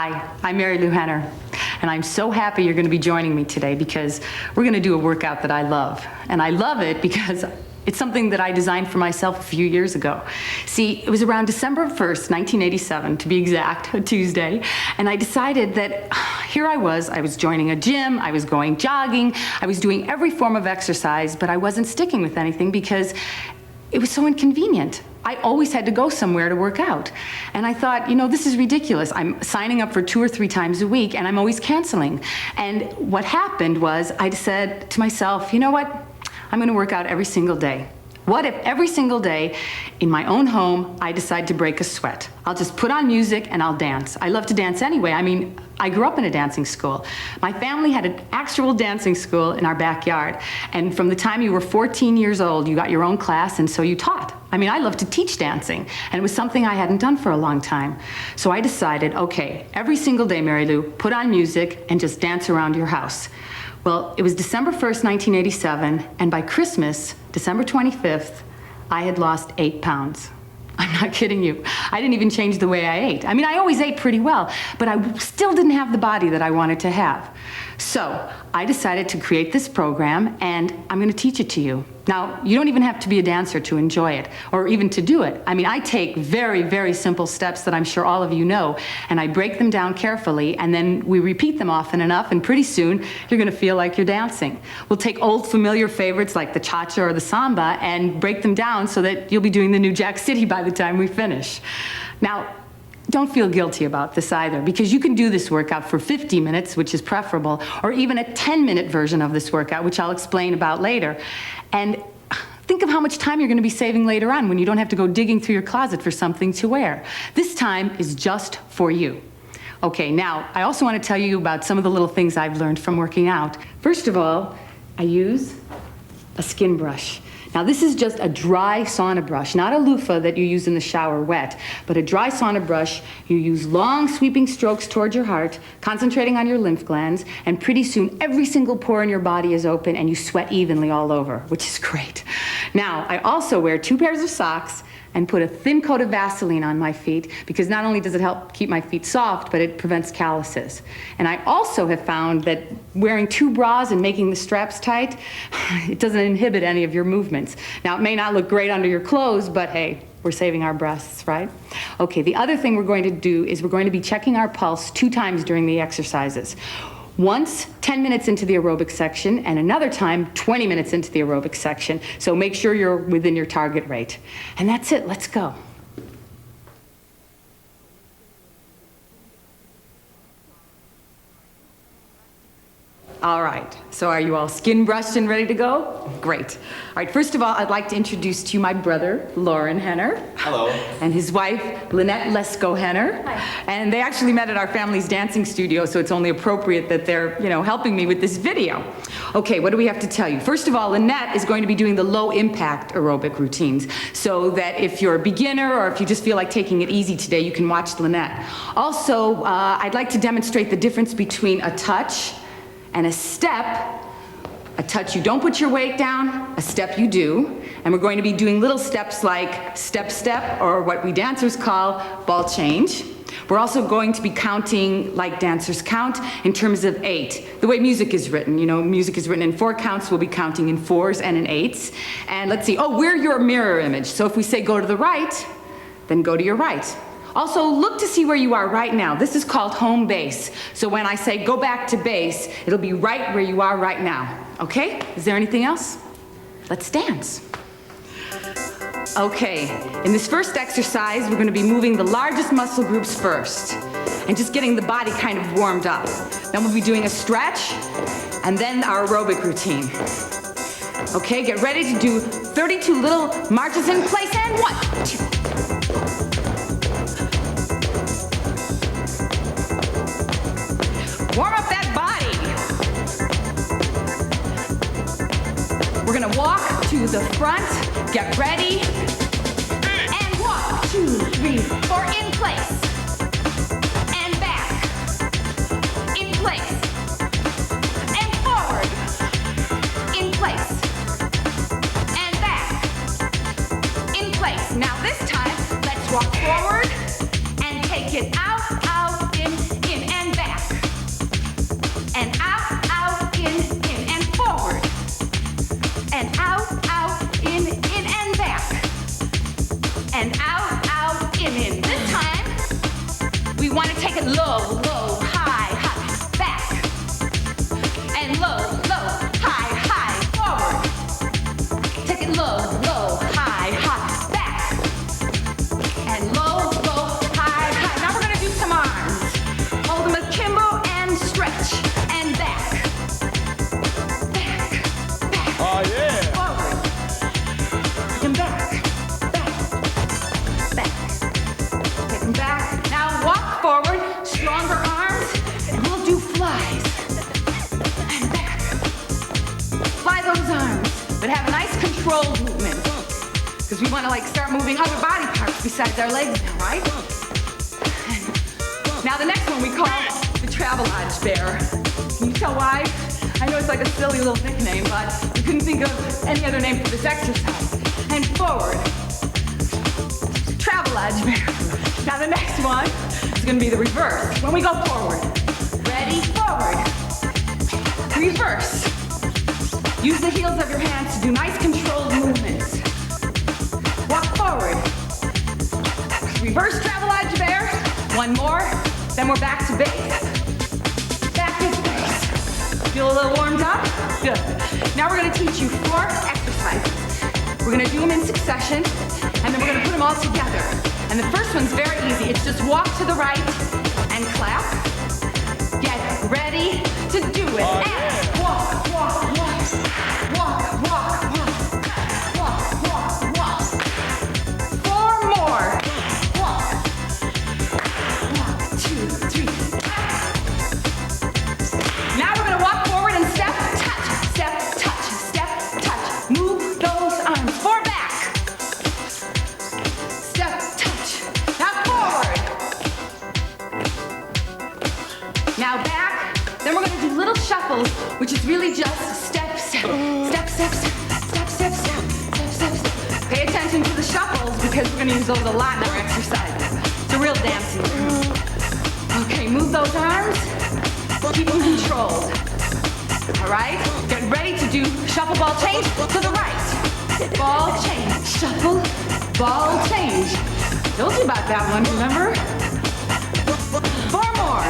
Hi, I'm Marilu Henner, and I'm so happy you're going to be joining me today because we're going to do a workout that I love. And I love it because it's something that I designed for myself a few years ago. See, it was around December 1st, 1987, to be exact, a Tuesday, and I decided that here I was joining a gym, I was going jogging, I was doing every form of exercise, but I wasn't sticking with anything because it was so inconvenient. I always had to go somewhere to work out. And I thought, you know, this is ridiculous. I'm signing up for 2 or 3 times a week and I'm always canceling. And what happened was I said to myself, you know what? I'm gonna work out every single day. What if every single day in my own home, I decide to break a sweat? I'll just put on music and I'll dance. I love to dance anyway. I mean, I grew up in a dancing school. My family had an actual dancing school in our backyard. And from the time you were 14 years old, you got your own class and so you taught. I mean, I love to teach dancing and it was something I hadn't done for a long time. So I decided, okay, every single day, Marilu, put on music and just dance around your house. Well, it was December 1st, 1987, and by Christmas, December 25th, I had lost 8 pounds. I'm not kidding you. I didn't even change the way I ate. I mean, I always ate pretty well, but I still didn't have the body that I wanted to have. So I decided to create this program, and I'm gonna teach it to you. Now, you don't even have to be a dancer to enjoy it, or even to do it. I mean, I take very, very simple steps that I'm sure all of you know, and I break them down carefully, and then we repeat them often enough, and pretty soon, you're gonna feel like you're dancing. We'll take old familiar favorites like the cha-cha or the samba and break them down so that you'll be doing the new Jack City by the time we finish. Now, don't feel guilty about this either, because you can do this workout for 50 minutes, which is preferable, or even a 10-minute version of this workout, which I'll explain about later. And think of how much time you're going to be saving later on when you don't have to go digging through your closet for something to wear. This time is just for you. Okay, now, I also want to tell you about some of the little things I've learned from working out. First of all, I use a skin brush. Now this is just a dry sauna brush, not a loofah that you use in the shower wet, but a dry sauna brush. You use long sweeping strokes towards your heart, concentrating on your lymph glands, and pretty soon every single pore in your body is open and you sweat evenly all over, which is great. Now, I also wear 2 pairs of socks and put a thin coat of Vaseline on my feet because not only does it help keep my feet soft, but it prevents calluses. And I also have found that wearing 2 bras and making the straps tight, it doesn't inhibit any of your movements. Now, it may not look great under your clothes, but hey, we're saving our breasts, right? Okay, the other thing we're going to do is we're going to be checking our pulse 2 times during the exercises. Once 10 minutes into the aerobic section and another time 20 minutes into the aerobic section. So make sure you're within your target rate. And that's it, let's go. All right, so are you all skin brushed and ready to go? Great. All right, first of all, I'd like to introduce to you my brother, Lauren Henner. Hello. And his wife, Lynette Lesko Henner. Hi. And they actually met at our family's dancing studio, so it's only appropriate that they're, helping me with this video. Okay, what do we have to tell you? First of all, Lynette is going to be doing the low-impact aerobic routines, so that if you're a beginner or if you just feel like taking it easy today, you can watch Lynette. Also, I'd like to demonstrate the difference between a touch and a step. A touch, you don't put your weight down, a step you do. And we're going to be doing little steps like step, step, or what we dancers call ball change. We're also going to be counting like dancers count in terms of 8. The way music is written, music is written in 4 counts, we'll be counting in 4s and in 8s. And let's see, we're your mirror image. So if we say go to the right, then go to your right. Also, look to see where you are right now. This is called home base. So when I say go back to base, it'll be right where you are right now. Okay? Is there anything else? Let's dance. Okay, in this first exercise, we're going to be moving the largest muscle groups first and just getting the body kind of warmed up. Then we'll be doing a stretch and then our aerobic routine. Okay, get ready to do 32 little marches in place and 1, 2. Warm up that body. We're gonna walk to the front, get ready, and walk. 2, 3, 4, in place. And back. In place. And forward. In place. And back. In place. Now this time, let's walk forward and take it out, out, in, it low, low, high, high, back. And low, low, high, high, forward. Take it low, low, high, high, back. And low, low, high, high. Now we're gonna do some arms. Hold them akimbo and stretch. And back. Back, back. Oh, yeah. Forward. Take them back, back, back. Take them back. Now walk forward, stronger arms, and we'll do flies. And back. Fly those arms, but have a nice controlled movement. Because we want to start moving other body parts besides our legs now, right? And now the next one we call the Travelodge Bear. Can you tell why? I know it's like a silly little nickname, but we couldn't think of any other name for this exercise. And forward. Travelodge Bear. Now the next one is going to be the reverse. When we go forward. Ready, forward. Reverse. Use the heels of your hands to do nice controlled movements. Walk forward. Reverse Travelodge Bear. One more. Then we're back to base. Back to base. Feel a little warmed up? Good. Now we're going to teach you 4 exercises. We're going to do them in succession, and then we're going to put them all together. And the first one's very easy. It's just walk to the right and clap. Get ready to do it. Oh, and walk, walk, walk. Walk, walk, walk. Walk, walk, walk. 4 more. Walk. 1, 2, 3. Now we're going to walk forward and step, touch, step, touch, step, touch. Move those arms. 4 back. Step, touch. Now forward. Now back. Then we're going to do little shuffles, which is really just step, step, step, step, step, step, step, step, step, step, step. Pay attention to the shuffles because we're going to use those a lot in our exercises. It's a real dancing routine. Okay, move those arms. Keep them controlled. All right? Get ready to do shuffle, ball, change to the right. Ball, change, shuffle, ball, change. Told you about that one, remember? 4 more.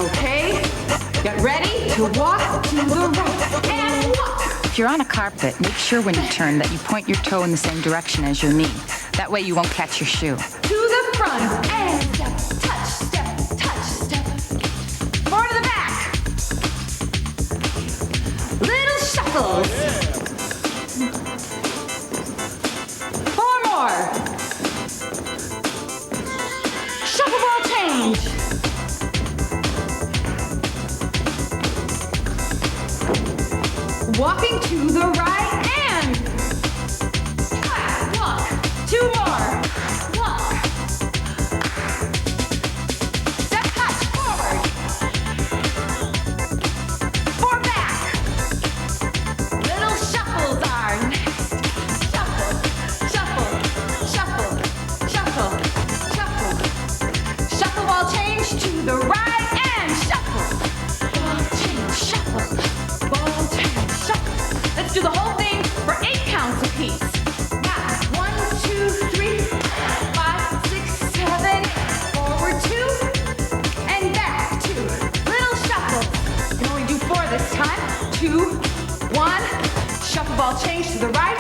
Okay, get ready to walk to the right and walk. If you're on a carpet, make sure when you turn that you point your toe in the same direction as your knee. That way you won't catch your shoe. To the front and step, touch, step, touch, step. 4 to the back. Little shuffles. 4 more. Shuffle, ball, change. Walking to the right and walk. 2 more. Walk. Step touch forward. 4 back. Little shuffles are next. Shuffle, shuffle, shuffle, shuffle, shuffle. Shuffle, ball change to the right and shuffle. Ball change, shuffle. Ball change, shuffle. Let's do the whole thing for 8 counts apiece. Now, 1, 2, 3, 5, 6, 7. Forward 2 and back 2. Little shuffle. You can only do 4 this time. 2, 1. Shuffle, ball change to the right.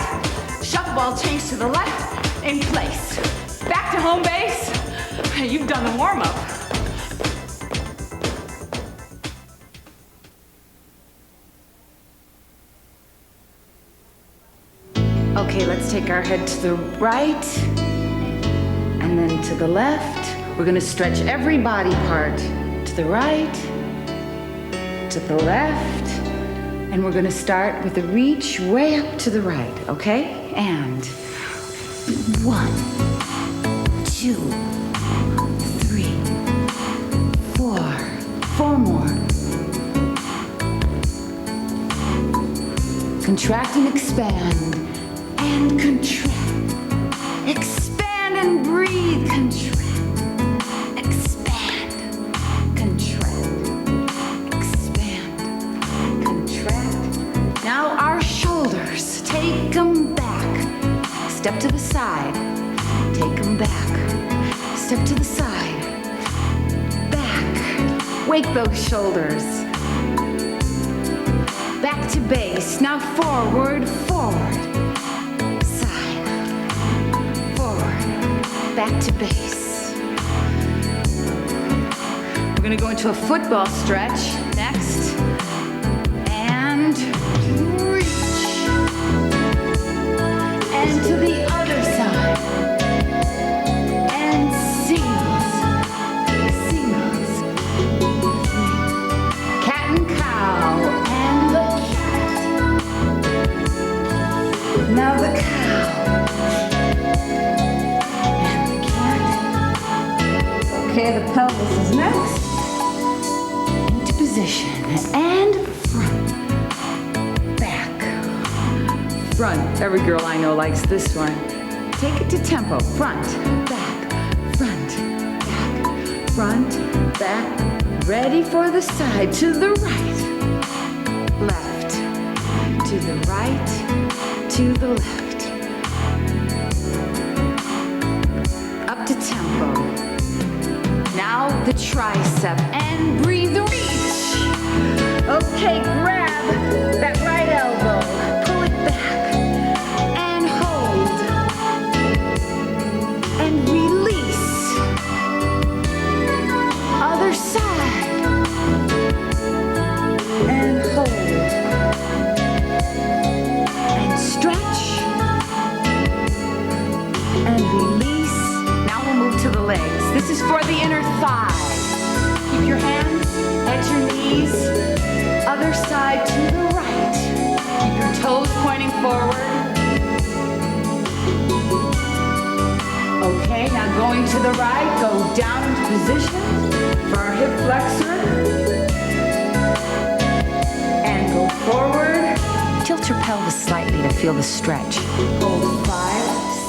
Shuffle, ball change to the left. In place. Back to home base. You've done the warm-up. Okay, let's take our head to the right and then to the left. We're gonna stretch every body part to the right, to the left, and we're gonna start with a reach way up to the right, okay? And 1, 2, 3, 4. 4 more. Contract and expand. And contract. Expand and breathe. Contract. Expand. Contract. Expand. Contract. Now our shoulders. Take them back. Step to the side. Take them back. step to the side. Back. Wake those shoulders. Back to base. Now forward, forward. Side. Forward. Back to base. We're gonna go into a football stretch next. And reach. And to the other side. And singles. Singles. Cat and cow. And the cat. Now the cow. And the cat. Okay, the pelvis is next. Into position. And front. Back. Front. Every girl I know likes this one. Take it to tempo. Front, back, front, back, front, back. Ready for the side. To the right. Left. To the right. To the left. Up to tempo. Now the tricep. And breathe, reach. Okay, grab that right elbow. Pull it back. And hold. And release. Other side. And hold. And stretch. And release. Now we'll move to the legs. This is for the inner thigh. Keep your hands at your knees. Other side to the right. Keep your toes pointing forward. Okay, now going to the right, go down into position for our hip flexor. And go forward. Tilt your pelvis slightly to feel the stretch. Hold 5,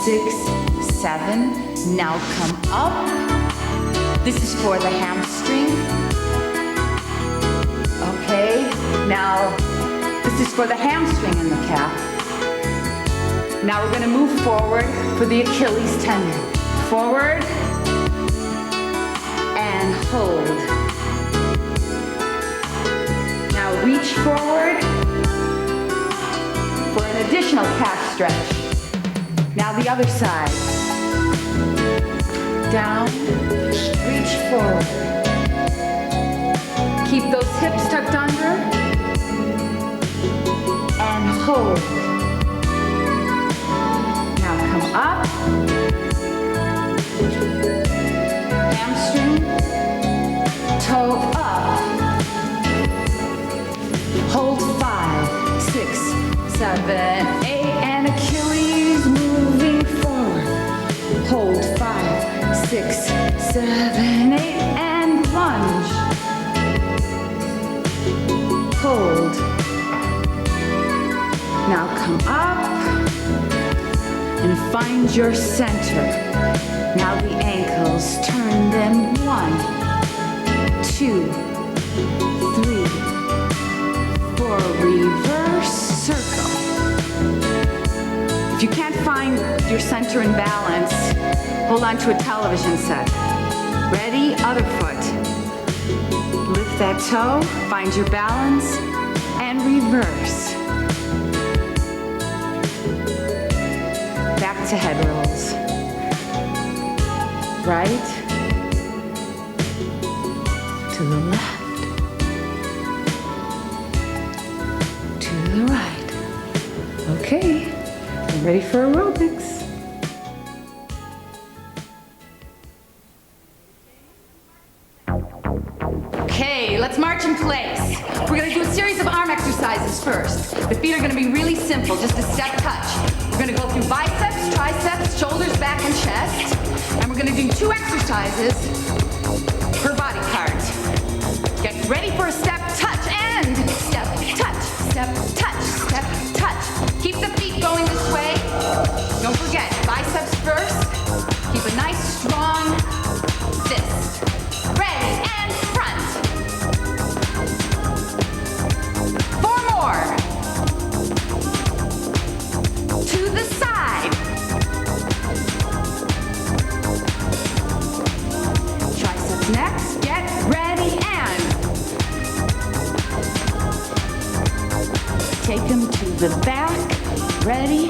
6, 7. Now come up. This is for the hamstring. Okay, now this is for the hamstring and the calf. Now we're going to move forward for the Achilles tendon. Forward and hold. Now reach forward for an additional calf stretch. Now the other side. Down, reach forward. Keep those hips tucked under and hold. Now come up. Hamstring, toe up. Hold 5, 6, 7, 8, and Achilles moving forward. Hold 5, 6, 7, 8, and lunge. Hold. Now come up and find your center. Now the ankles, turn them 1, 2, 3, 4, reverse circle. If you can't find your center and balance, hold on to a television set. Ready? Other foot. Lift that toe, find your balance, and reverse. Back to head rolls. Right to the left, to the right. Okay, I'm ready for aerobics. Okay, let's march in place. We're gonna do a series of arm exercises first. The feet are gonna be really simple, just a step touch. We're gonna go through biceps, triceps, shoulders, back, and chest. And we're gonna do 2 exercises per body part. Get ready for a step touch and step touch, step touch, step touch. Keep the feet going this way. Don't forget, biceps first. Keep a nice strong fist. Ready and front. 4 more. To the side. the back, ready,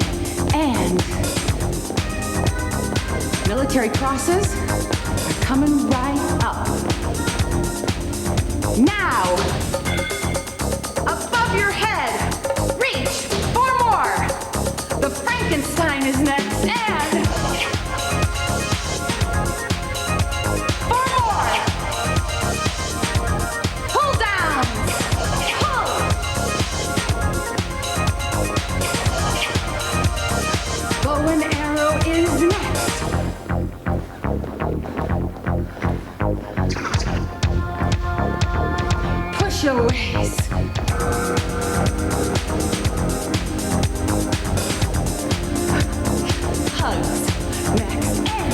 and military crosses are coming right up. Now, above your head, reach, 4 more. The Frankenstein is next, and 4 more. Pull down, pull. Bow and arrow is next. Pushaways. Hugs next, and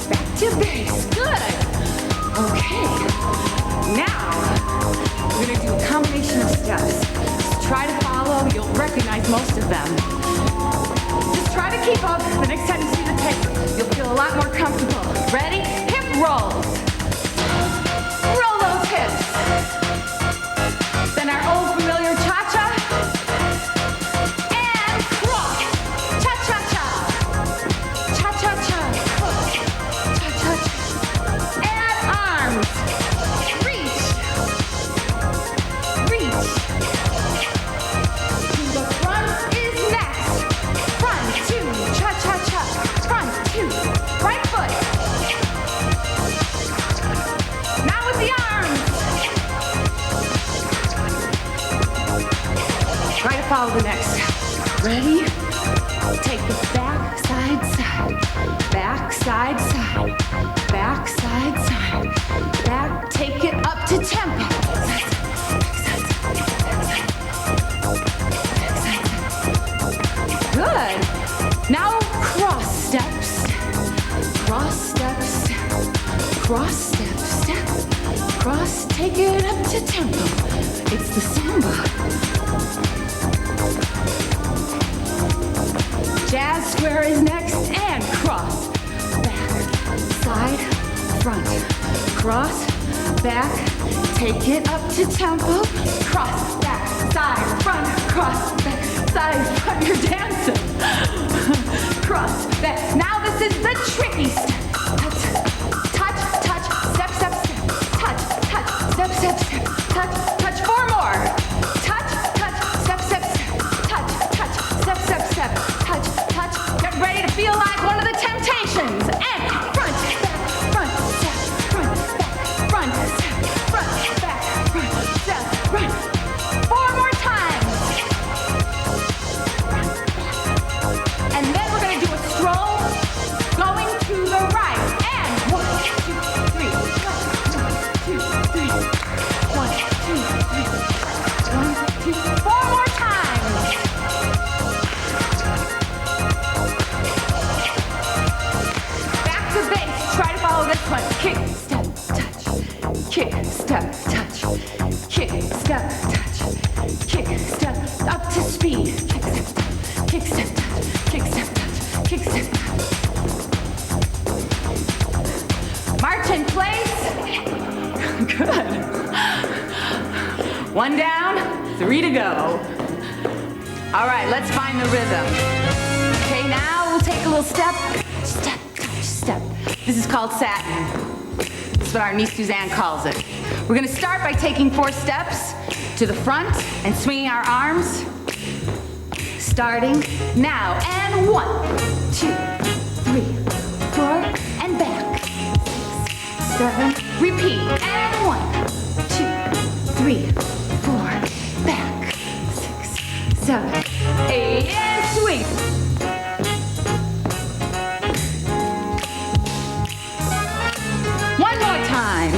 back to base. Good. Okay. Now we're gonna do a combination of steps. Just try to follow. You'll recognize most of them. Just try to keep up. The next time you see the tape, you'll feel a lot more comfortable. Ready? Hip rolls. Roll those hips. Then our old familiar cha-cha. And cross. Cha-cha-cha. Cha-cha-cha. Cha-cha-cha. And arms. Reach. Reach. To the front is next. Front, 2, cha-cha-cha. Front, 2, right foot. Now with the arms. Try to follow the next step. Ready? Take it back, side, side. Back, side, side. Back, side, side. Back, take it up to tempo. Side, side, back, side, side. Good. Now cross steps. Cross step, step. Cross step, step. Cross, take it up to tempo. It's the samba. Jazz square is next, and cross. Back, side, front. Cross, back, take it up to tempo. Cross, back, side, front. Cross, back, side, front. You're dancing. Cross, back. Now this is the tricky step. Touch, touch, touch, step, step, step. Touch, touch, step, step, step. Touch, touch, 4 more. Touch, touch, step, step, step. Touch, touch, step, step, step. Touch, touch. Get ready to feel like one of the Temptations. And front, back, front, step, front, back, front, step, front, back, front, step, front. 4 more times. And then we're gonna do a stroll going to the right. And 1, 2, 3. 1, 2, 3. 1, 2, 3. 1, 2, 4 more times. Back to base. Try to follow this one. Kick, step, touch. Kick, step, touch. Kick, step, touch. Kick, step, up to speed. Kick, step, touch. Kick, step, touch. Kick, step, touch. Kick, step, touch. March in place. Good. 1 down, 3 to go. All right, let's find the rhythm. Okay, now we'll take a little step. Step, touch, step. This is called satin. This is what our niece Suzanne calls it. We're gonna start by taking 4 steps to the front and swinging our arms. Starting now. And 1, 2, 3, 4, and back. 6, 7, repeat. And 1, 2, 3, 4, back. 6, 7, 8, and swing. One more time.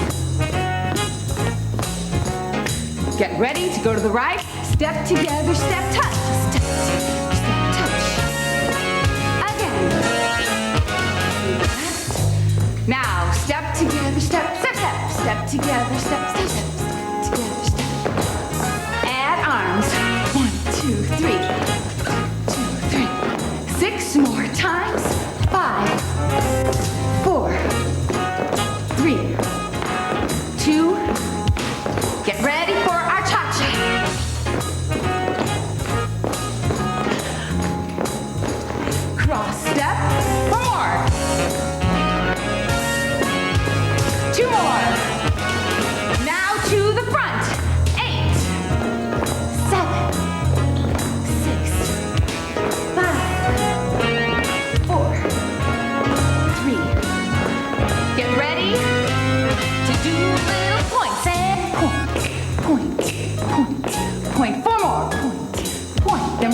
Get ready to go to the right. Step together, step touch. Step, step, touch. Again. Now, step together, step, step, step. Step together, step, step, step. Step together, step. Add arms. 1, 2, 3. 2, 3. 6 more times. 5, 4, 3, 2,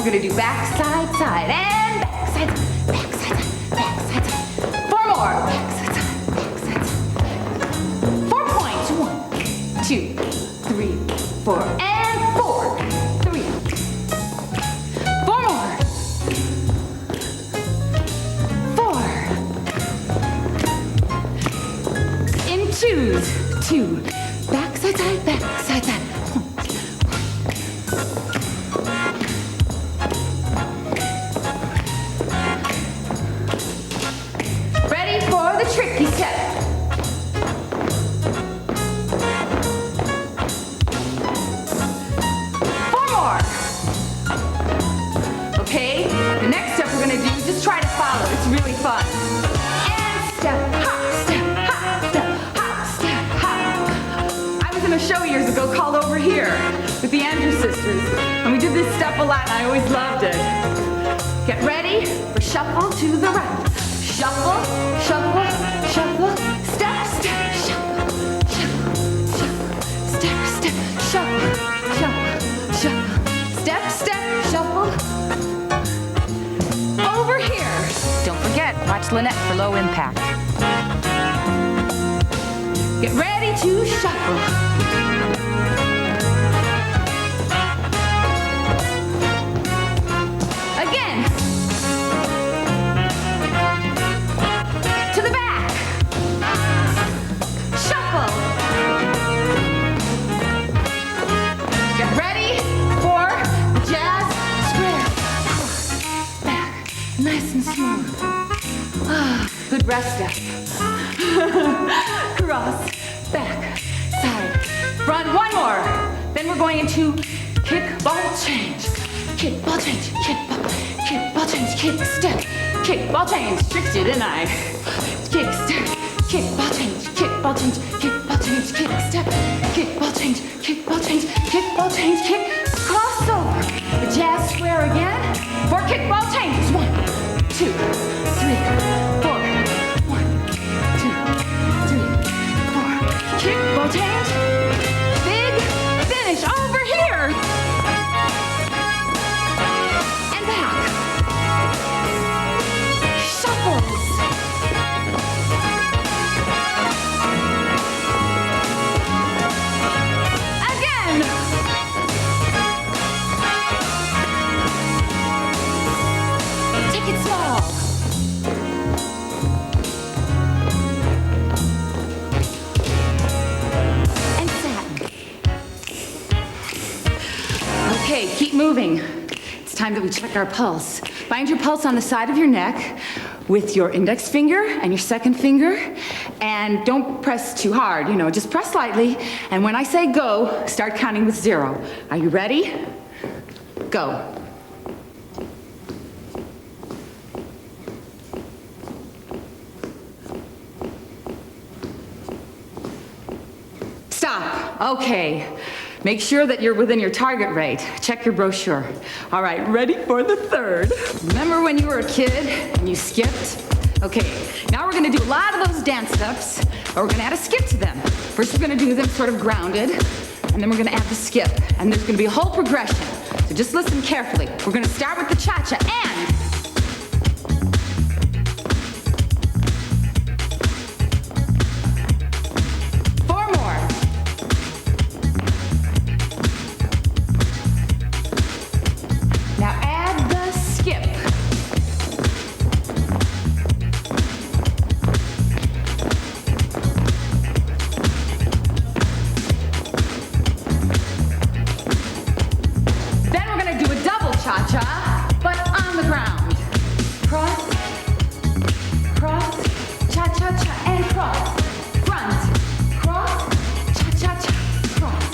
we're gonna do back, side, side, and back, side, back, side, back, side. 4 more. Back, side, back, side. 4 points. 1, 2, 3, 4, and 4, 3. 4 more. 4. In twos. 2. Back, side, side, back, side, side. Ready for the tricky step. Okay, the next step we're gonna do, just try to follow. It's really fun. And step, hop, step, hop, step, hop, step, hop. I was in a show years ago called Over Here with the Andrews sisters, and we did this step a lot, and I always loved it. Get ready for shuffle to the right. Shuffle, shuffle, shuffle, step, step, shuffle, shuffle, shuffle, step, step, shuffle, shuffle, shuffle, step, step, shuffle. Over here. Don't forget, watch Lynette for low impact. Get ready to shuffle. Again. To the back. Shuffle. Get ready for jazz square. Back. Nice and smooth. Ah, good rest step. Cross, back, side, front. 1 more. Then we're going into kick, ball, change. Kick, ball, change, kick, ball, change, kick, step. Kick, ball, change. Tricked you, didn't I? Kick, step, kick, ball, change, kick, ball, change, kick, ball, change, kick, step. Kick, ball, change, kick, ball, change, kick, ball, change, kick. Cross over. The jazz square again. 4 kick, ball, changes. 1, 2, 3, 4. 1, 2, 3, 4. Kick, ball, change. Big finish over here. And back. Shuffles. Again. Take it small. And satin. Okay, keep moving. It's time that we check our pulse. Find your pulse on the side of your neck with your index finger and your second finger. And don't press too hard, just press lightly. And when I say go, start counting with 0. Are you ready? Go. Stop. Okay. Make sure that you're within your target rate. Check your brochure. All right, ready for the 3rd. Remember when you were a kid and you skipped? Okay, now we're gonna do a lot of those dance steps, but we're gonna add a skip to them. First we're gonna do them sort of grounded, and then we're gonna add the skip. And there's gonna be a whole progression. So just listen carefully. We're gonna start with the cha-cha and cha-cha, but on the ground. Cross, cross, cha-cha-cha, and cross. Front, cross, cha-cha-cha, cross.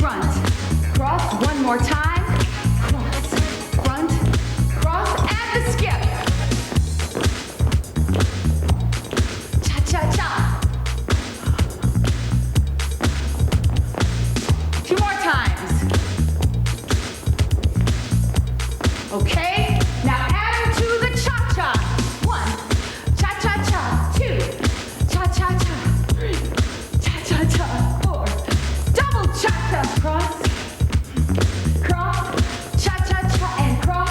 Front, cross, 1 more time. Cross, front, cross, and the skip. Cha-cha-cha. 2 more times. Okay, now add them to the cha-cha. 1, cha-cha-cha, 2, cha-cha-cha, 3, cha-cha-cha, 4, double cha-cha, cross, cross, cha-cha-cha, and cross.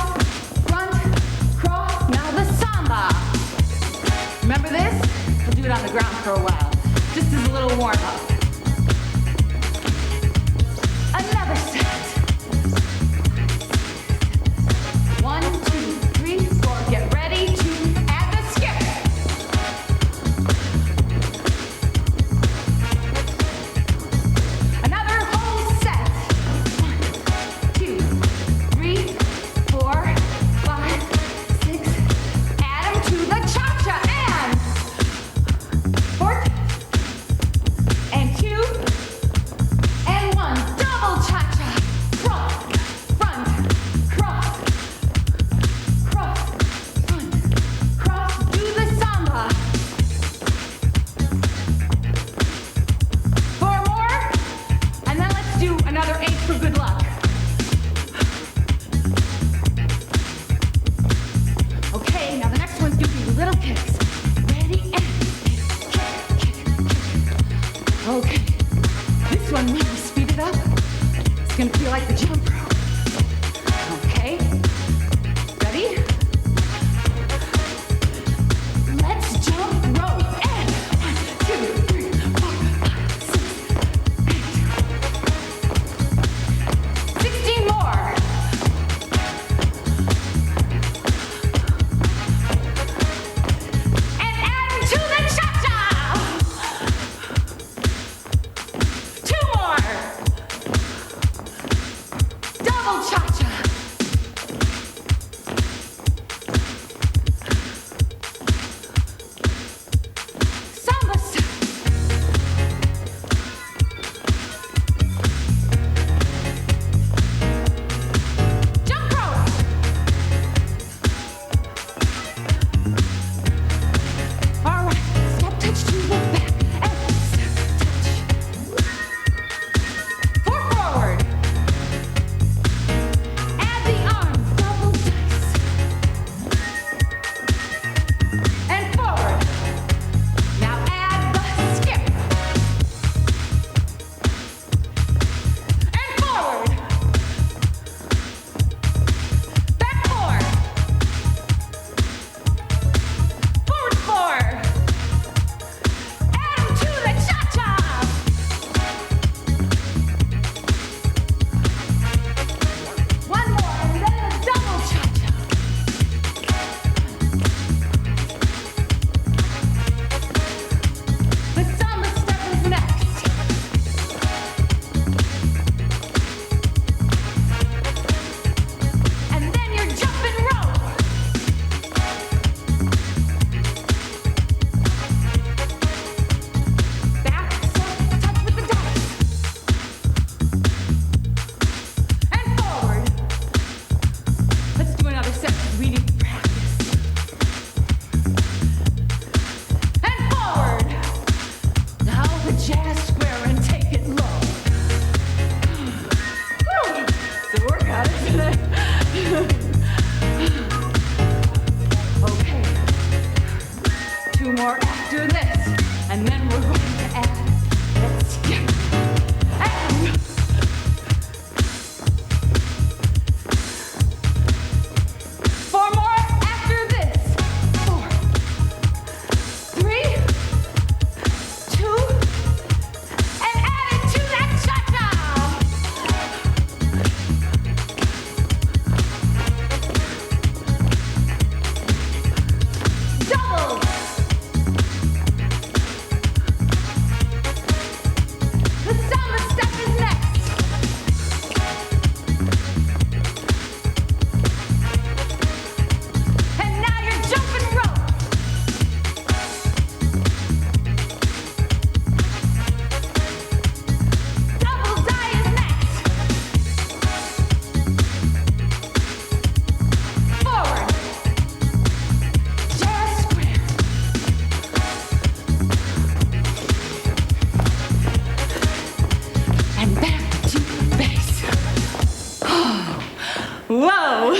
Whoa.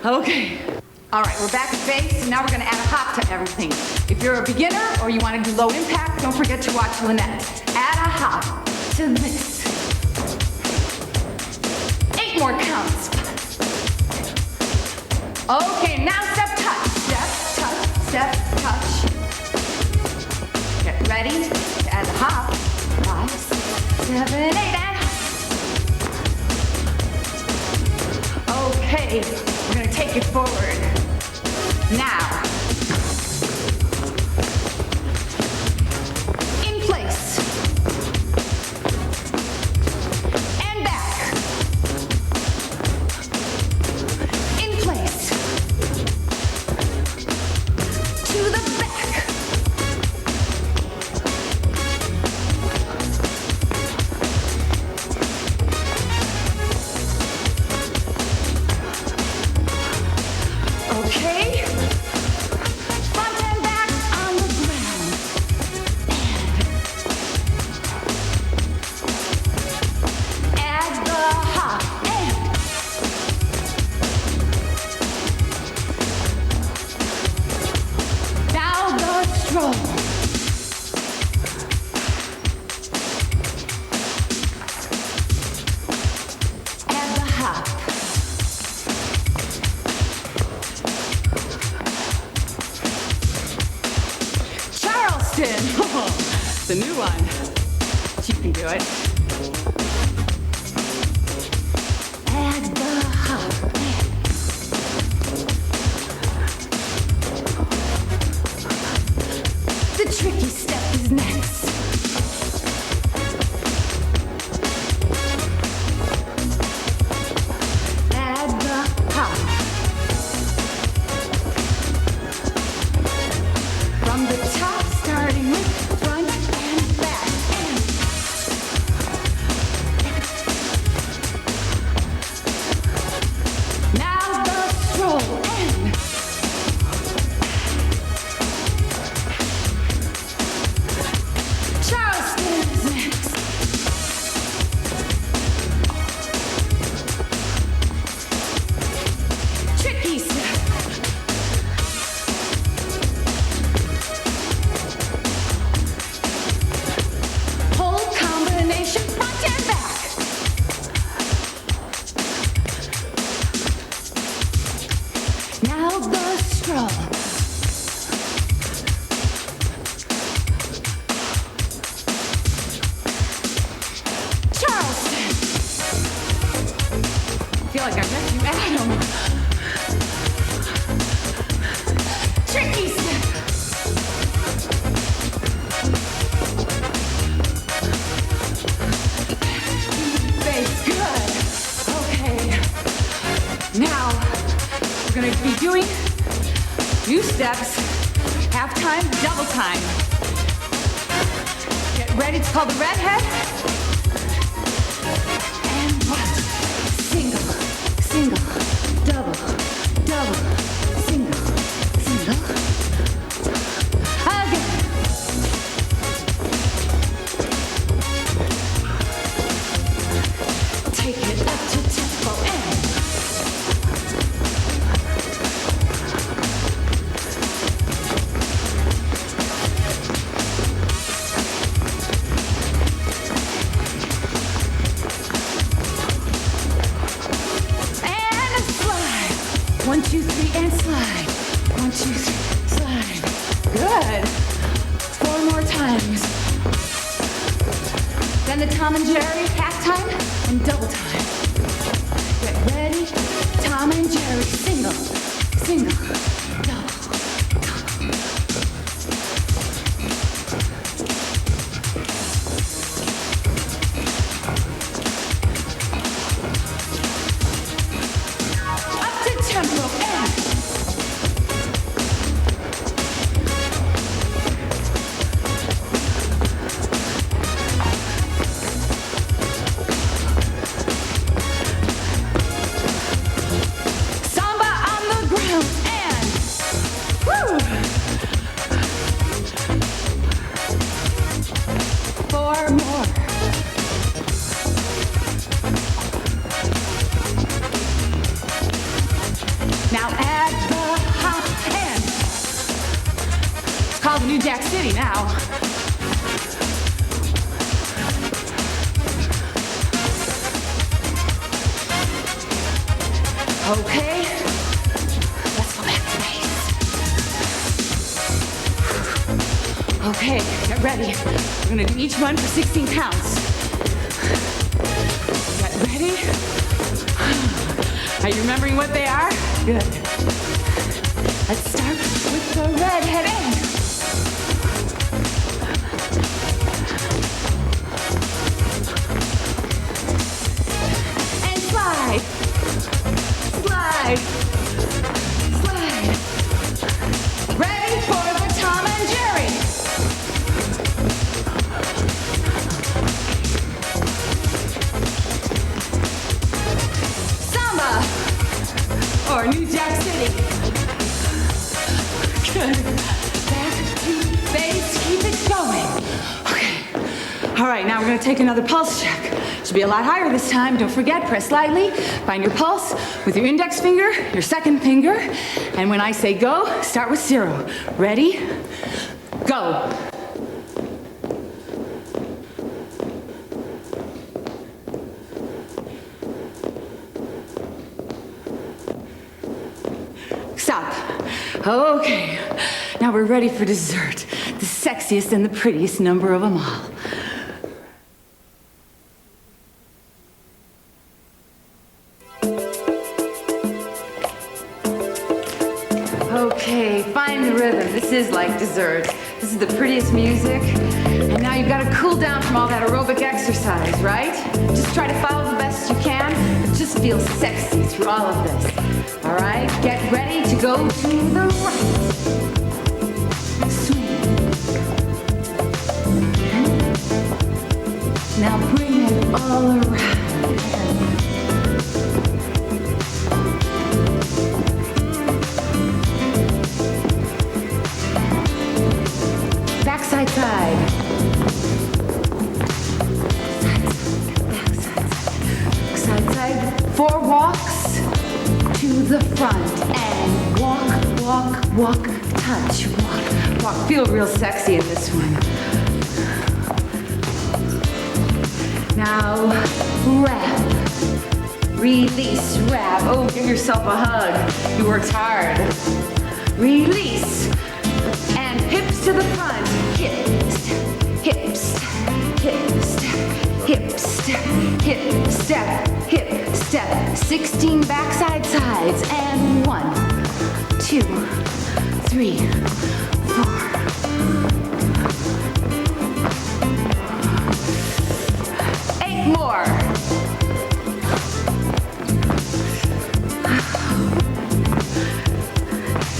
Okay. All right, we're back at base, and now we're gonna add a hop to everything. If you're a beginner or you wanna do low impact, don't forget to watch Lynette. Add a hop to this. 8 more counts. Okay, now step, touch. Step, touch, step, touch. Get ready to add the hop. 5, 6, 7, 8, and okay, we're gonna take it forward. Now, in place, and back, in place, to the back, okay. The new one. You can do it. Add the hop. The tricky step is next. Add the hop. From the top, starting with front and back. Now the stroll and Charleston is next. Tricky step. Whole combination front and back. Now the stroll. Charleston. I feel like I met you, Adam. Tricky step. Base, good. Okay. Now, we're gonna be doing new steps, half time, double time. Get ready, it's called the redhead. And 1, single, single, double, double, single, single. Again. Take it up to tempo and slide. 1, 2, 3, and slide. 1, 2, 3, slide. Good. 4 more times. Then the Tom and Jerry half time and double time. Get ready. Tom and Jerry single, single, double, double. Up to tempo and Now add the hop and it's called New Jack City now. Okay, let's go back to base. Okay, get ready. We're gonna do each one for 16 counts. Get ready? Are you remembering what they are? Good. Let's start with the red head in. And slide. Slide. Slide. Ready for the Tom and Jerry. Samba. Or New Jack City. Good. Back to base. Keep it going. Okay. All right, now we're going to take another pulse check. Should be a lot higher this time. Don't forget, press lightly. Find your pulse with your index finger, your second finger. And when I say go, start with 0. Ready? Go. Stop. Okay, now we're ready for dessert. The sexiest and the prettiest number of them all. Okay, find the rhythm. This is like dessert. This is the prettiest music. And now you've got to cool down from all that aerobic exercise, right? Just try to follow the best you can, but just feel sexy through all of this. All right, get ready to go to the right. Swing. Now bring it all around. Backside side. Side side. 4 walks to the front and walk, walk, walk, touch, walk, walk. Feel real sexy in this one. Now, wrap. Release, wrap. Oh, give yourself a hug. You worked hard. Release. And hips to the front. Hips, hips, hips, hip step, hip step, hip step. 16 backside sides. And 1, 2, 3, 4. More.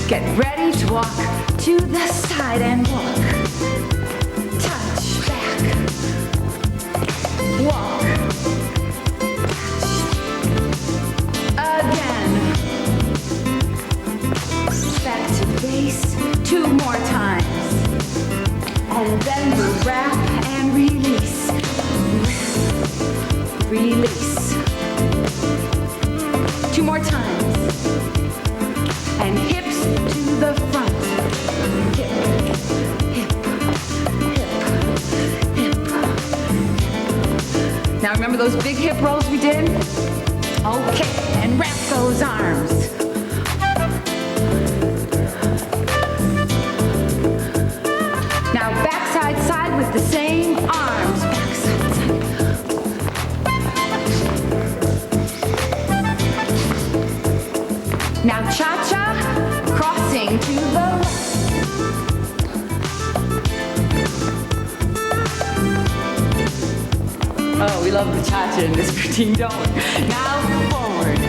Get ready to walk to the side and walk. Touch back. Walk. Touch. Again. Back to base. 2 more times. And then we'll wrap and release. Release. 2 more times. And hips to the front. Hip, hip, hip, hip, hip. Now remember those big hip rolls we did? Okay, and wrap those arms. Now backside side with the same arms. Backside side. Now cha-cha, crossing to the left. Oh, we love the cha-cha in this routine, don't we? Now forward.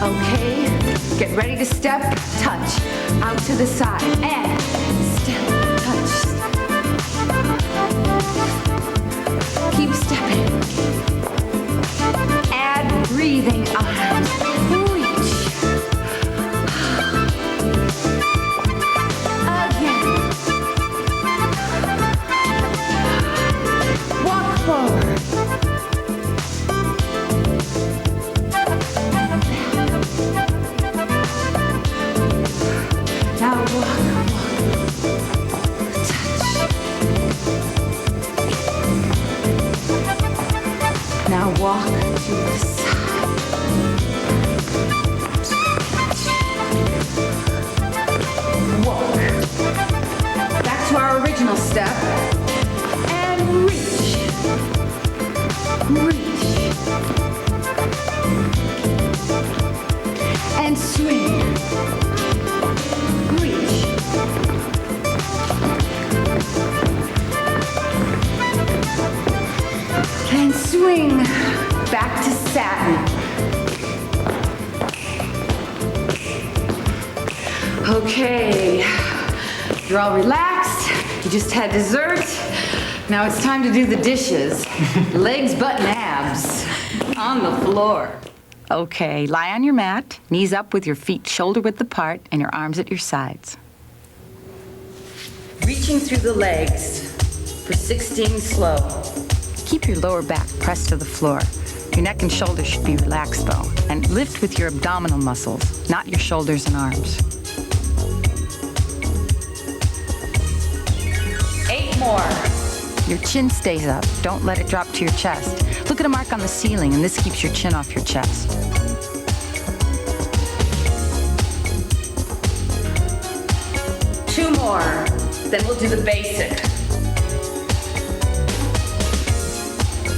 Okay, get ready to step, touch, out to the side, and step, touch. Keep stepping. Add breathing arms. Reach. Again. Walk forward. to the side. Walk. Back to our original step. And reach. Reach. And swing. Reach. And swing back to satin. Okay, you're all relaxed. You just had dessert. Now it's time to do the dishes. Legs, butt, and abs on the floor. Okay, lie on your mat, knees up with your feet shoulder width apart and your arms at your sides. Reaching through the legs for 16 slow. Keep your lower back pressed to the floor. Your neck and shoulders should be relaxed though, and lift with your abdominal muscles, not your shoulders and arms. 8 more. Your chin stays up. Don't let it drop to your chest. Look at a mark on the ceiling, and this keeps your chin off your chest. 2 more. Then we'll do the basic.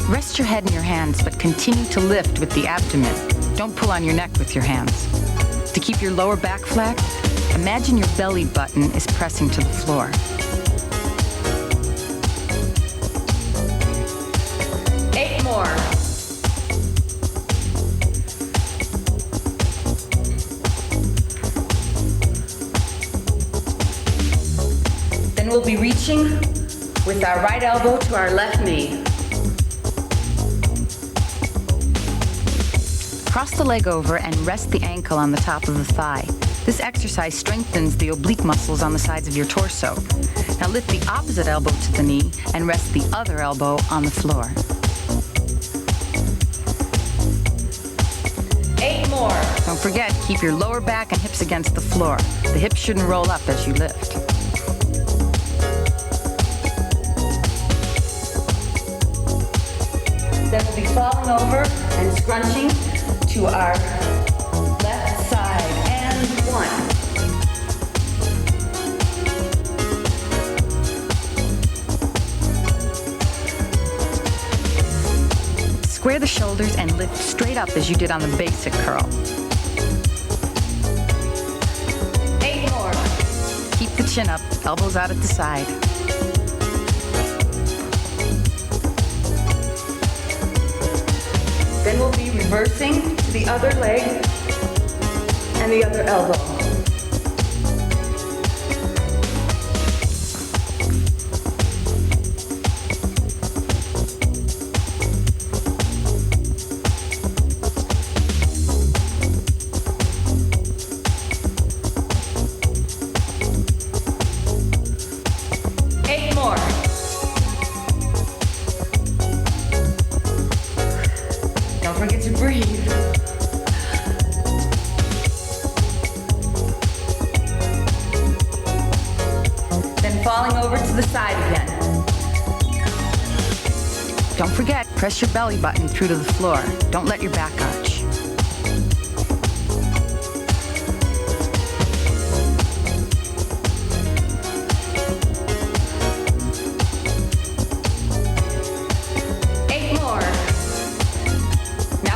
Rest your head in your hands, but continue to lift with the abdomen. Don't pull on your neck with your hands. To keep your lower back flat, imagine your belly button is pressing to the floor. 8 more. Then we'll be reaching with our right elbow to our left knee. Cross the leg over and rest the ankle on the top of the thigh. This exercise strengthens the oblique muscles on the sides of your torso. Now lift the opposite elbow to the knee and rest the other elbow on the floor. 8 more. Don't forget, keep your lower back and hips against the floor. The hips shouldn't roll up as you lift. Then we'll be falling over and scrunching to our left side. And 1. Square the shoulders and lift straight up as you did on the basic curl. 8 more. Keep the chin up, elbows out at the side. Then we'll be reversing to the other leg and the other elbow. Don't forget to breathe. Then falling over to the side again. Don't forget, press your belly button through to the floor. Don't let your back arch.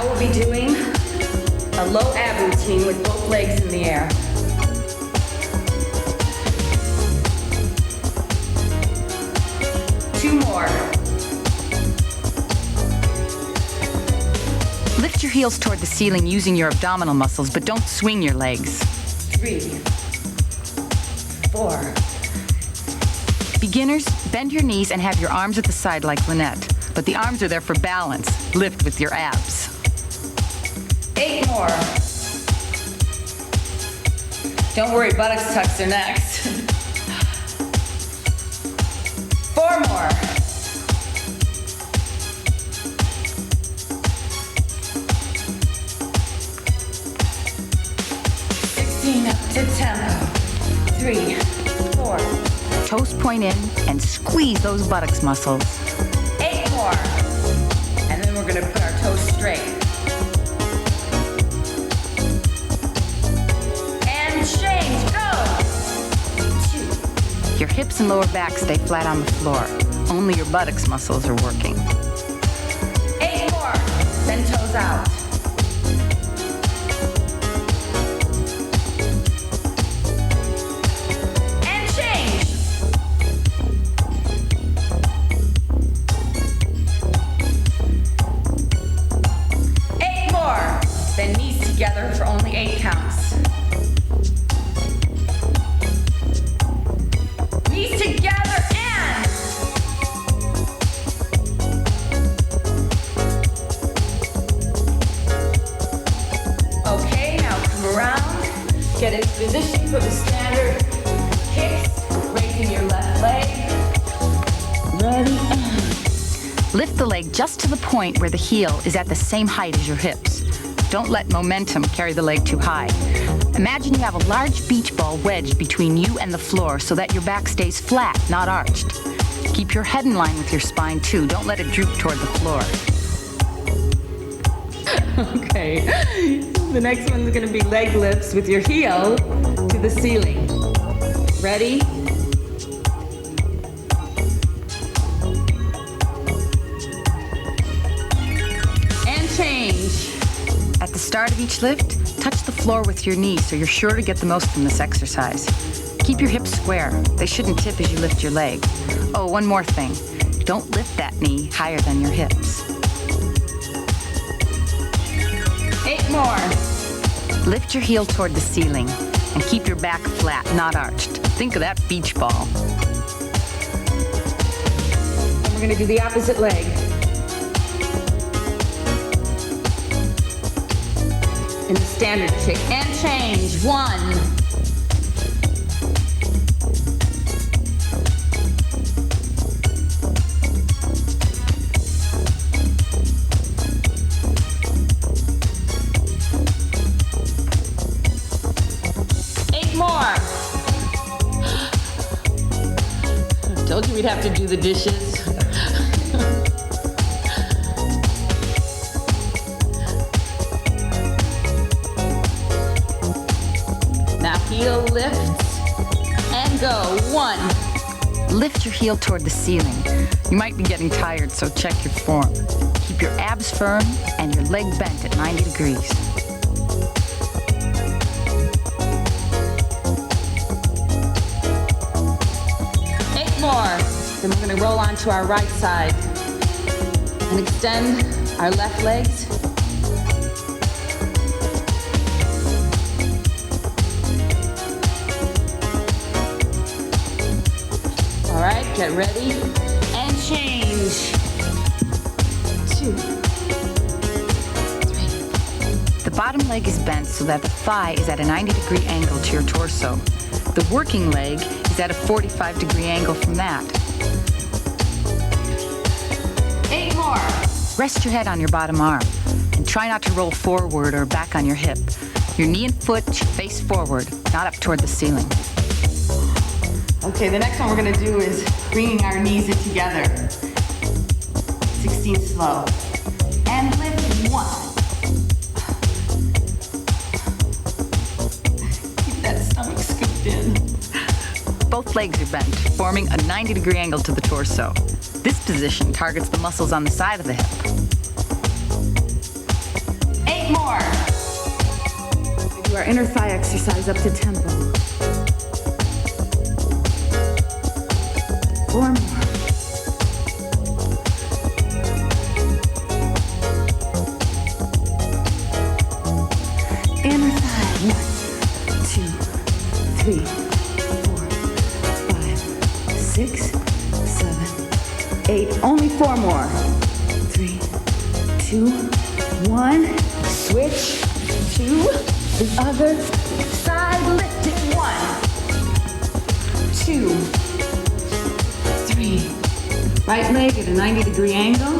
We'll be doing a low ab routine with both legs in the air. Two more. Lift your heels toward the ceiling using your abdominal muscles, but don't swing your legs. 3, 4. Beginners, bend your knees and have your arms at the side like Lynette, but the arms are there for balance. Lift with your abs. 8 more. Don't worry, buttocks tucks are next. 4 more. 16 up to tempo. 3, 4. Toes point in and squeeze those buttocks muscles. 8 more. And then we're gonna put our toes toes straight. And change, go. 2. Your hips and lower back stay flat on the floor. Only your buttocks muscles are working. 8 more, then toes out. And change. 8 more, then knees together for only 8 counts. Knees together and okay, now come around. Get into position for the standard kicks. Raising your left leg. Ready and Lift the leg just to the point where the heel is at the same height as your hips. Don't let momentum carry the leg too high. Imagine you have a large beach ball wedged between you and the floor so that your back stays flat, not arched. Keep your head in line with your spine too. Don't let it droop toward the floor. Okay, the next one's gonna be leg lifts with your heel to the ceiling. Ready? And change. At the start of each lift, touch the floor with your knees so you're sure to get the most from this exercise. Keep your hips square. They shouldn't tip as you lift your leg. Oh, one more thing. Don't lift that knee higher than your hips. 8 more. Lift your heel toward the ceiling and keep your back flat, not arched. Think of that beach ball. And we're gonna do the opposite leg. In the standard kick. And change. 1. Told you we'd have to do the dishes. Now heel lifts and go. 1. Lift your heel toward the ceiling. You might be getting tired, so check your form. Keep your abs firm and your leg bent at 90 degrees. 8 more. Then we're going to roll onto our right side and extend our left legs. All right, get ready and change. 2, 3. The bottom leg is bent so that the thigh is at a 90-degree angle to your torso. The working leg is at a 45-degree angle from that. 8 more. Rest your head on your bottom arm and try not to roll forward or back on your hip. Your knee and foot should face forward, not up toward the ceiling. Okay, the next one we're going to do is bringing our knees in together. 16 slow. And lift 1. Keep that stomach scooped in. Both legs are bent, forming a 90-degree angle to the torso. This position targets the muscles on the side of the hip. 8 more. We do our inner thigh exercise up to tempo. 4 more. Inner thigh. 1, 2, 3, 4, 5, 6, 7, 8. Only 4 more. 3, 2, 1. Switch to the other side. Lift it. 1, 2, 3. Right leg at a 90-degree angle.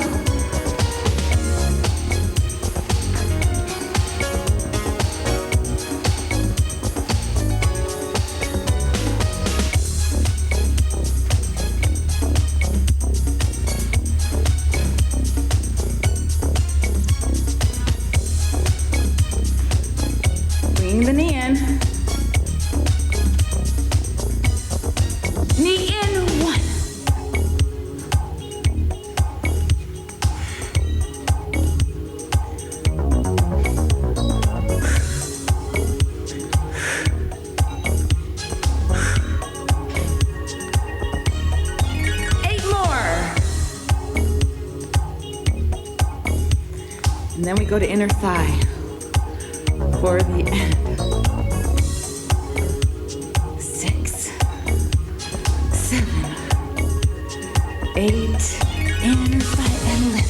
to go to inner thigh for the end. 6, 7, 8, inner thigh and lift.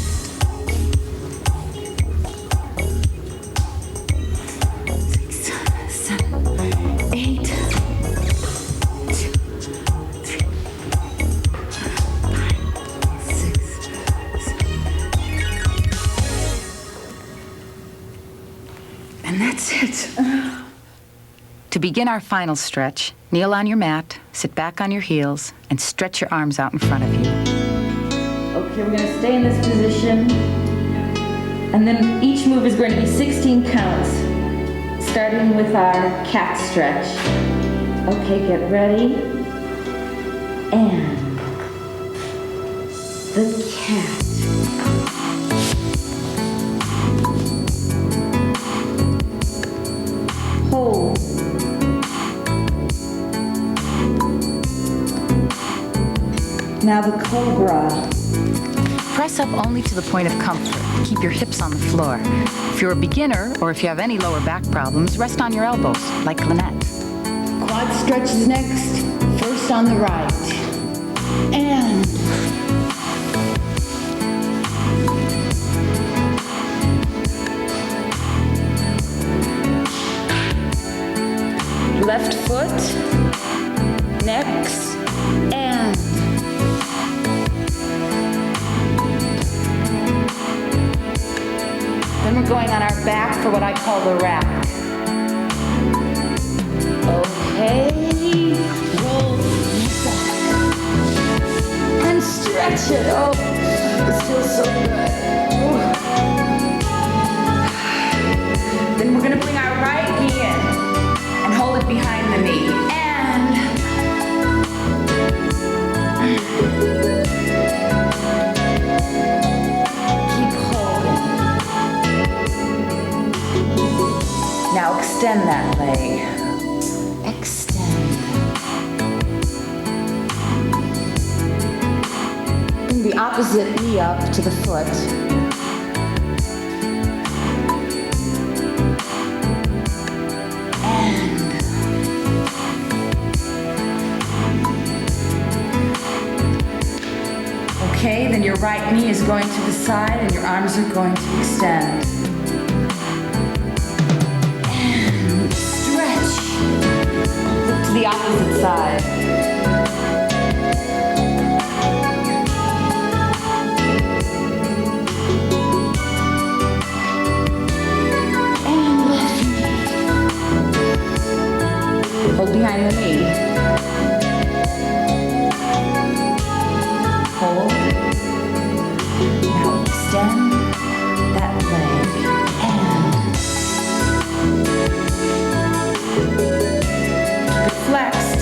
6, 7, 8, 2, 3, 5, 6, 7. And that's it. To begin our final stretch, kneel on your mat, sit back on your heels, and stretch your arms out in front of you. Okay, we're gonna stay in this position. And then each move is going to be 16 counts, starting with our cat stretch. Okay, get ready. And the cat. Hold. Now the cobra. Press up only to the point of comfort. Keep your hips on the floor. If you're a beginner or if you have any lower back problems, rest on your elbows, like Lynette. Quad stretch is next. First on the right. And left foot, next, and then we're going on our back for what I call the rack. Okay, roll back and stretch it. Oh, this feels so good. Ooh. Then we're gonna bring our right knee in and hold it behind the knee. And keep holding. Now extend that leg. Extend. Bring the opposite knee up to the foot. Okay, then your right knee is going to the side and your arms are going to extend. And stretch. Look to the opposite side. And left knee. Hold behind the knee. Hold. Now extend that leg and keep it flexed.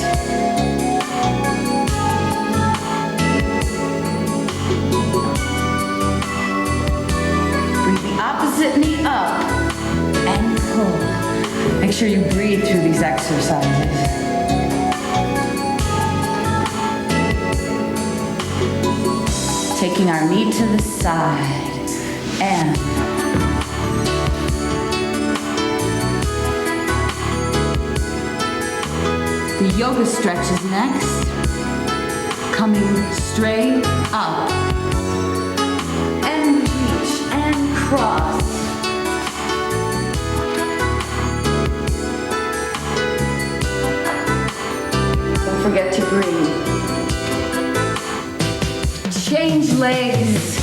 Bring the opposite knee up and pull. Make sure you breathe through these exercises. Taking our knee to the side and the yoga stretch is next. Coming straight up and reach and cross. Don't forget to breathe. Change legs.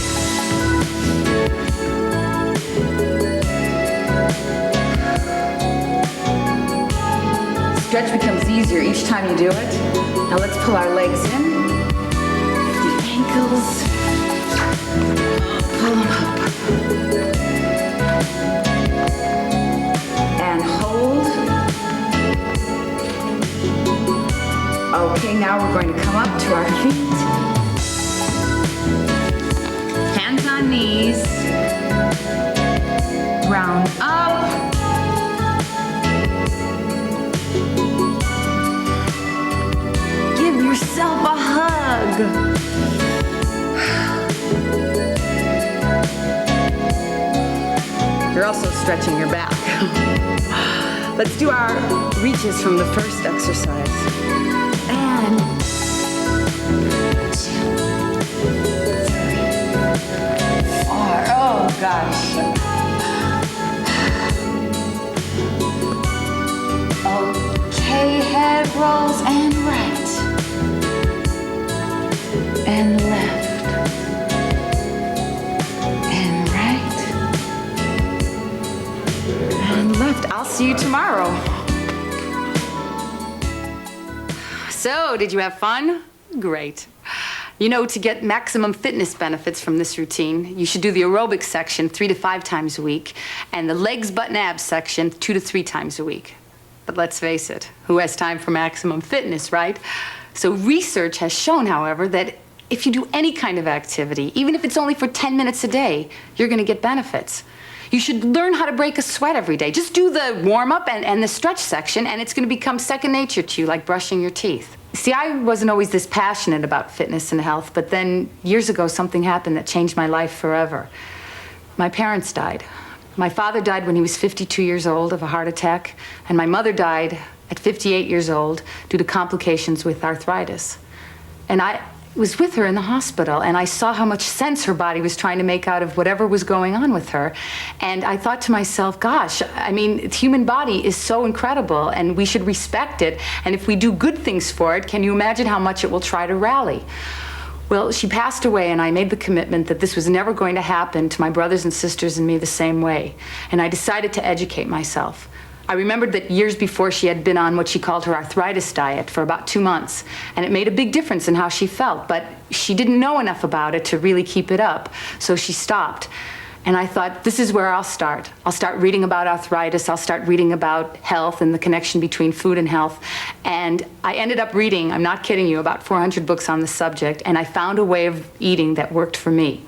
Stretch becomes easier each time you do it. Now let's pull our legs in. The ankles. Pull them up. And hold. Okay, now we're going to come up to our feet. Hands on knees. Round up. Give yourself a hug. stretching your back. Let's do our reaches from the first exercise. And 2, 3, 4. Oh gosh. Okay, head rolls and right. And left. And right. And left. I'll see you tomorrow. So, did you have fun? Great. You know, to get maximum fitness benefits from this routine, you should do the aerobics section 3 to 5 times a week, and the legs, butt, and abs section 2 to 3 times a week. But let's face it, who has time for maximum fitness, right? So research has shown, however, that if you do any kind of activity, even if it's only for 10 minutes a day, you're gonna get benefits. You should learn how to break a sweat every day. Just do the warm-up and the stretch section, and it's gonna become second nature to you, like brushing your teeth. See, I wasn't always this passionate about fitness and health, but then years ago, something happened that changed my life forever. My parents died. My father died when he was 52 years old of a heart attack, and my mother died at 58 years old due to complications with arthritis. And I was with her in the hospital, and I saw how much sense her body was trying to make out of whatever was going on with her. And I thought to myself, gosh, I mean, the human body is so incredible, and we should respect it. And if we do good things for it, can you imagine how much it will try to rally? Well, she passed away, and I made the commitment that this was never going to happen to my brothers and sisters and me the same way. And I decided to educate myself. I remembered that years before she had been on what she called her arthritis diet for about 2 months, and it made a big difference in how she felt, but she didn't know enough about it to really keep it up, so she stopped. And I thought, this is where I'll start. I'll start reading about arthritis. I'll start reading about health and the connection between food and health. And I ended up reading, I'm not kidding you, about 400 books on the subject, and I found a way of eating that worked for me.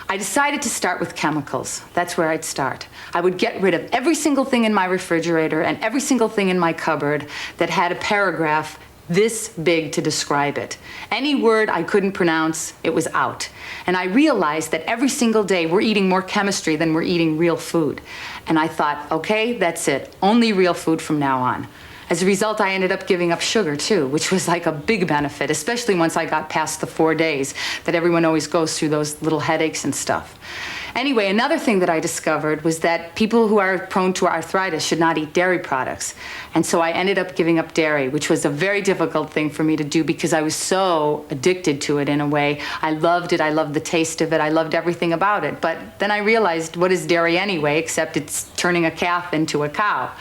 I decided to start with chemicals. That's where I'd start. I would get rid of every single thing in my refrigerator and every single thing in my cupboard that had a paragraph this big to describe it. Any word I couldn't pronounce, it was out. And I realized that every single day we're eating more chemistry than we're eating real food. And I thought, okay, that's it. Only real food from now on. As a result, I ended up giving up sugar too, which was like a big benefit, especially once I got past the 4 days that everyone always goes through those little headaches and stuff. Anyway, another thing that I discovered was that people who are prone to arthritis should not eat dairy products. And so I ended up giving up dairy, which was a very difficult thing for me to do because I was so addicted to it in a way. I loved it, I loved the taste of it, I loved everything about it. But then I realized, what is dairy anyway, except it's turning a calf into a cow.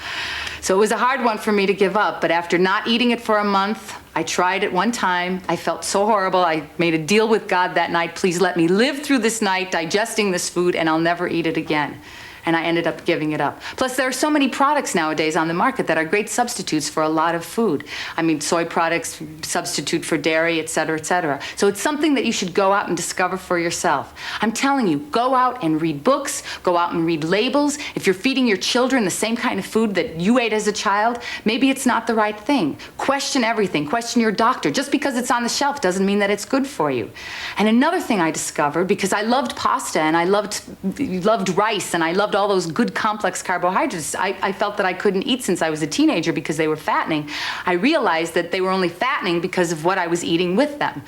So it was a hard one for me to give up, but after not eating it for a month, I tried it one time. I felt so horrible. I made a deal with God that night. Please let me live through this night digesting this food, and I'll never eat it again. And I ended up giving it up. Plus, there are so many products nowadays on the market that are great substitutes for a lot of food. I mean, soy products substitute for dairy, et cetera, et cetera. So it's something that you should go out and discover for yourself. I'm telling you, go out and read books, go out and read labels. If you're feeding your children the same kind of food that you ate as a child, maybe it's not the right thing. Question everything. Question your doctor. Just because it's on the shelf doesn't mean that it's good for you. And another thing I discovered, because I loved pasta and I loved rice and I loved all those good complex carbohydrates I felt that I couldn't eat since I was a teenager because they were fattening. I realized that they were only fattening because of what I was eating with them.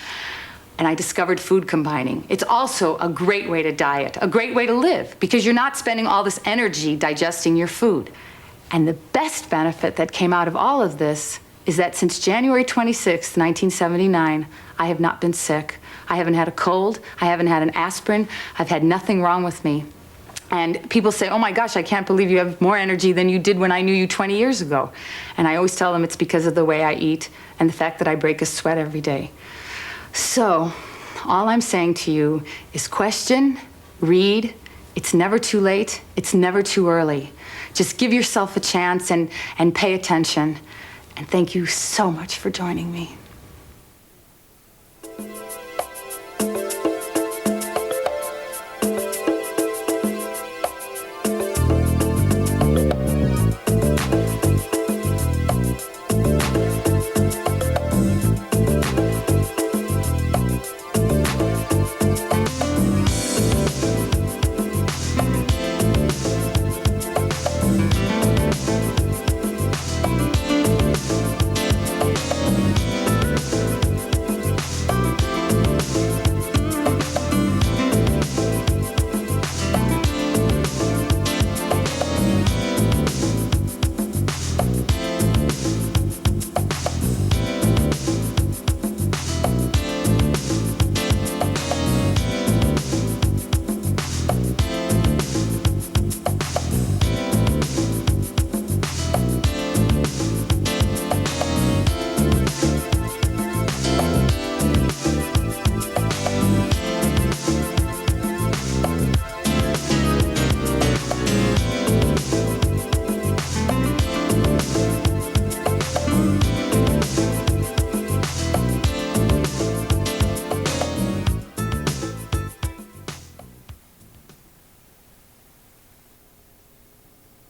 And I discovered food combining. It's also a great way to diet, a great way to live, because you're not spending all this energy digesting your food. And the best benefit that came out of all of this is that since January 26th, 1979, I have not been sick. I haven't had a cold. I haven't had an aspirin. I've had nothing wrong with me. And people say, oh my gosh, I can't believe you have more energy than you did when I knew you 20 years ago. And I always tell them it's because of the way I eat and the fact that I break a sweat every day. So, all I'm saying to you is question, read. It's never too late. It's never too early. Just give yourself a chance and pay attention. And thank you so much for joining me.